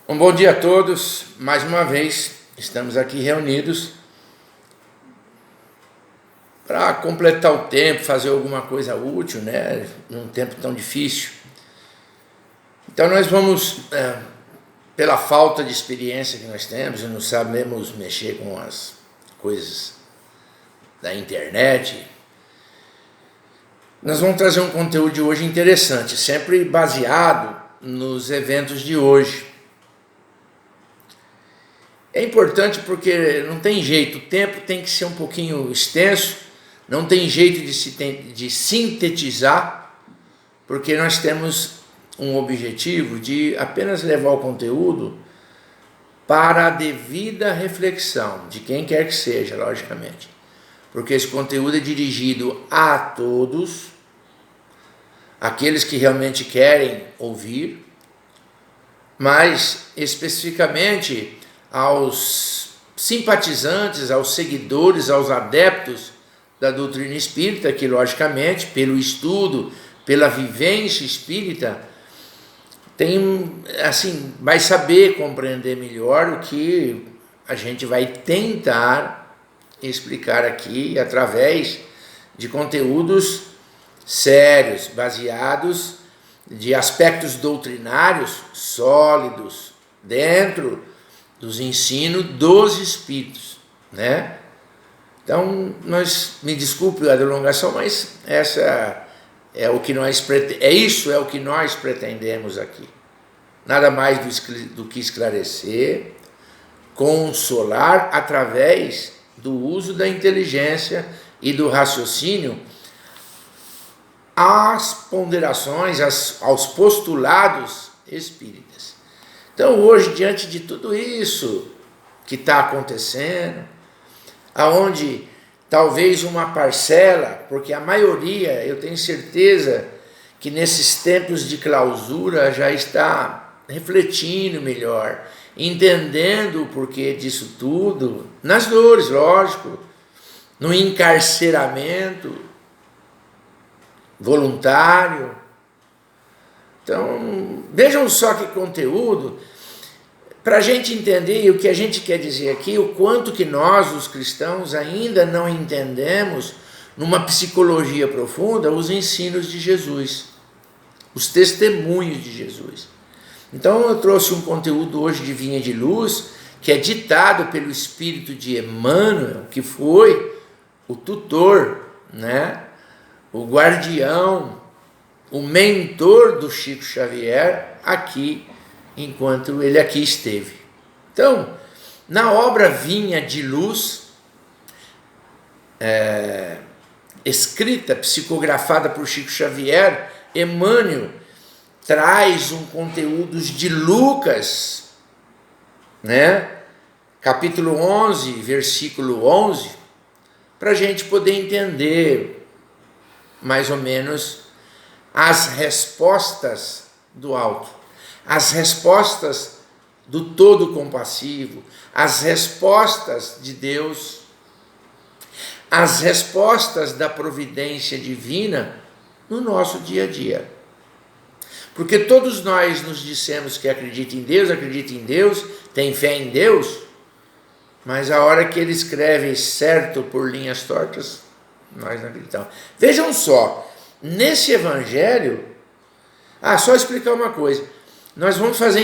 Um bom dia a todos. Mais uma vez estamos aqui reunidos para completar o tempo, fazer alguma coisa útil, né? Num tempo tão difícil. Então nós vamos, pela falta de experiência que nós temos, e não sabemos mexer com as coisas da internet, nós vamos trazer um conteúdo de hoje interessante, sempre baseado nos eventos de hoje. É importante porque não tem jeito, o tempo tem que ser um pouquinho extenso, não tem jeito de sintetizar, porque nós temos um objetivo de apenas levar o conteúdo para a devida reflexão, de quem quer que seja, logicamente. Porque esse conteúdo é dirigido a todos, aqueles que realmente querem ouvir, mas especificamente aos simpatizantes, aos seguidores, aos adeptos da doutrina espírita, que logicamente, pelo estudo, pela vivência espírita, vai saber compreender melhor o que a gente vai tentar explicar aqui através de conteúdos sérios, baseados de aspectos doutrinários sólidos dentro dos ensinos dos espíritos, né? Então, me desculpe a delongação, mas isso é o que nós pretendemos aqui. Nada mais do que esclarecer, consolar através do uso da inteligência e do raciocínio às ponderações, aos postulados espíritas. Então hoje, diante de tudo isso que está acontecendo, aonde talvez uma parcela, porque a maioria, eu tenho certeza que nesses tempos de clausura já está refletindo melhor, entendendo o porquê disso tudo, nas dores, lógico, no encarceramento voluntário. Então, vejam só que conteúdo, para a gente entender o que a gente quer dizer aqui, o quanto que nós, os cristãos, ainda não entendemos, numa psicologia profunda, os ensinos de Jesus, os testemunhos de Jesus. Então, eu trouxe um conteúdo hoje de Vinha de Luz, que é ditado pelo espírito de Emmanuel, que foi o tutor, né? O guardião, o mentor do Chico Xavier aqui, enquanto ele aqui esteve. Então, na obra Vinha de Luz, escrita, psicografada por Chico Xavier, Emmanuel traz um conteúdo de Lucas, né? Capítulo 11, versículo 11, para a gente poder entender mais ou menos as respostas do alto, as respostas do todo compassivo, as respostas de Deus, as respostas da providência divina no nosso dia a dia. Porque todos nós nos dissemos que acredita em Deus, tem fé em Deus, mas a hora que ele escreve certo por linhas tortas, nós não acreditamos. Vejam só, nesse evangelho, só explicar uma coisa, nós vamos fazer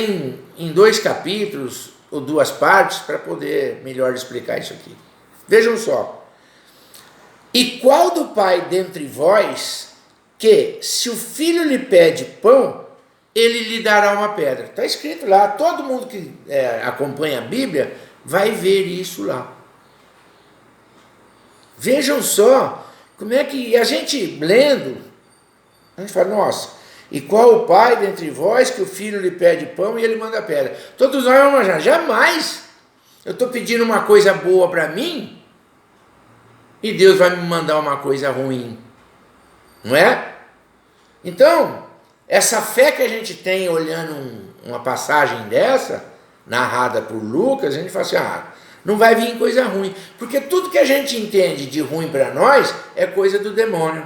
em 2 capítulos ou 2 partes para poder melhor explicar isso aqui. Vejam só, e qual do pai dentre vós que, se o filho lhe pede pão, ele lhe dará uma pedra? Está escrito lá, todo mundo que acompanha a Bíblia vai ver isso lá. Vejam só, como é que a gente lendo, a gente fala, nossa, e qual o pai dentre vós que o filho lhe pede pão e ele manda pedra? Todos nós vamos imaginar, jamais eu estou pedindo uma coisa boa para mim e Deus vai me mandar uma coisa ruim, não é? Então, essa fé que a gente tem olhando uma passagem dessa, narrada por Lucas, a gente fala assim, não vai vir coisa ruim, porque tudo que a gente entende de ruim para nós é coisa do demônio.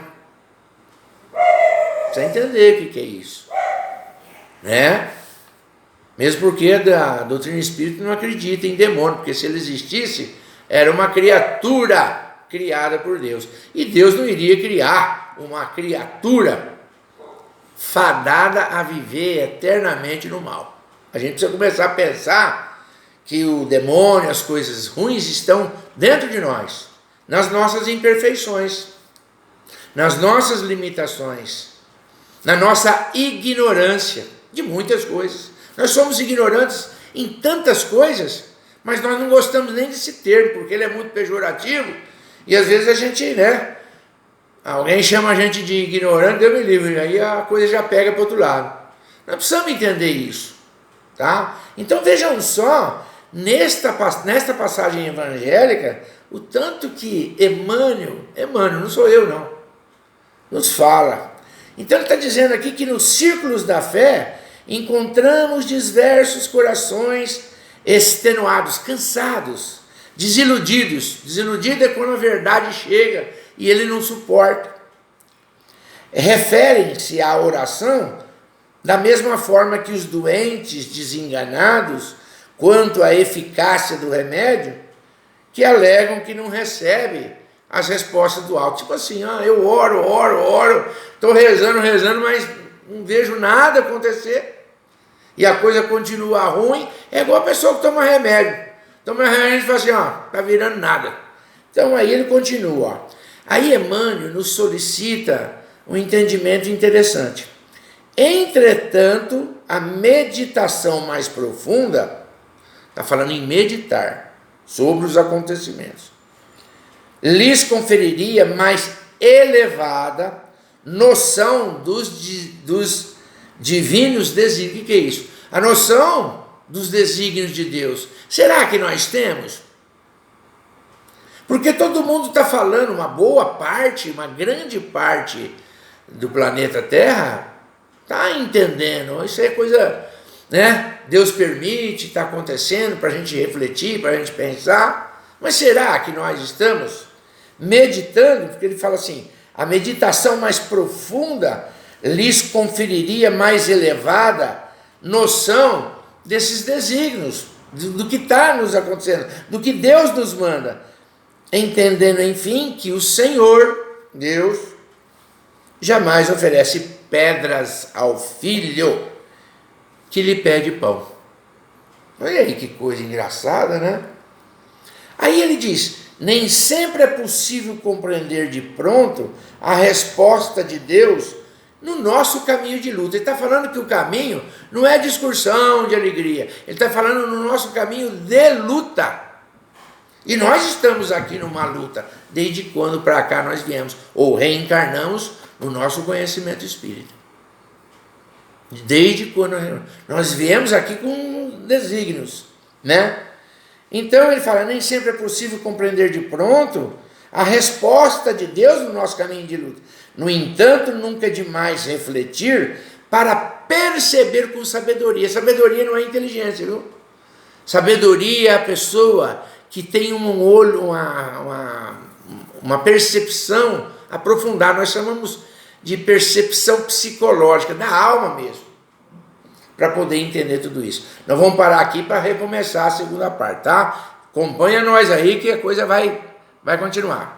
Precisa entender o que é isso, né? Mesmo porque a doutrina espírita não acredita em demônio, porque se ele existisse, era uma criatura criada por Deus. E Deus não iria criar uma criatura fadada a viver eternamente no mal. A gente precisa começar a pensar que o demônio, as coisas ruins estão dentro de nós, nas nossas imperfeições, nas nossas limitações, na nossa ignorância de muitas coisas. Nós somos ignorantes em tantas coisas, mas nós não gostamos nem desse termo, porque ele é muito pejorativo, e às vezes a gente, alguém chama a gente de ignorante, Deus me livre, aí a coisa já pega para o outro lado. Nós precisamos entender isso, tá? Então vejam só, nesta passagem evangélica, o tanto que Emmanuel, não sou eu não, nos fala. Então ele está dizendo aqui que nos círculos da fé encontramos diversos corações extenuados, cansados, desiludidos. Desiludido é quando a verdade chega e ele não suporta. Referem-se à oração da mesma forma que os doentes desenganados quanto à eficácia do remédio, que alegam que não recebe as respostas do alto. Tipo assim, eu oro, estou rezando, mas não vejo nada acontecer. E a coisa continua ruim. É igual a pessoa que toma remédio. Toma remédio e fala assim, está virando nada. Então aí ele continua. Aí Emmanuel nos solicita um entendimento interessante. Entretanto, a meditação mais profunda, está falando em meditar sobre os acontecimentos, lhes conferiria mais elevada noção dos divinos desígnios. O que é isso? A noção dos desígnios de Deus. Será que nós temos? Porque todo mundo está falando, uma grande parte do planeta Terra está entendendo. Isso é coisa, Deus permite, está acontecendo para a gente refletir, para a gente pensar. Mas será que nós estamos meditando? Porque ele fala assim, a meditação mais profunda lhes conferiria mais elevada noção desses desígnios, do que está nos acontecendo, do que Deus nos manda, entendendo, enfim, que o Senhor, Deus, jamais oferece pedras ao filho que lhe pede pão. Olha aí que coisa engraçada, né? Aí ele diz, nem sempre é possível compreender de pronto a resposta de Deus no nosso caminho de luta. Ele está falando que o caminho não é de excursão, de alegria. Ele está falando no nosso caminho de luta. E nós estamos aqui numa luta, desde quando para cá nós viemos, ou reencarnamos no nosso conhecimento espírita. Desde quando nós viemos aqui com desígnios, Então ele fala, nem sempre é possível compreender de pronto a resposta de Deus no nosso caminho de luta. No entanto, nunca é demais refletir para perceber com sabedoria. Sabedoria não é inteligência, viu? Sabedoria é a pessoa que tem um olho, uma percepção aprofundada. Nós chamamos de percepção psicológica, da alma mesmo, para poder entender tudo isso. Nós vamos parar aqui para recomeçar a segunda parte, tá? Acompanha nós aí que a coisa vai continuar.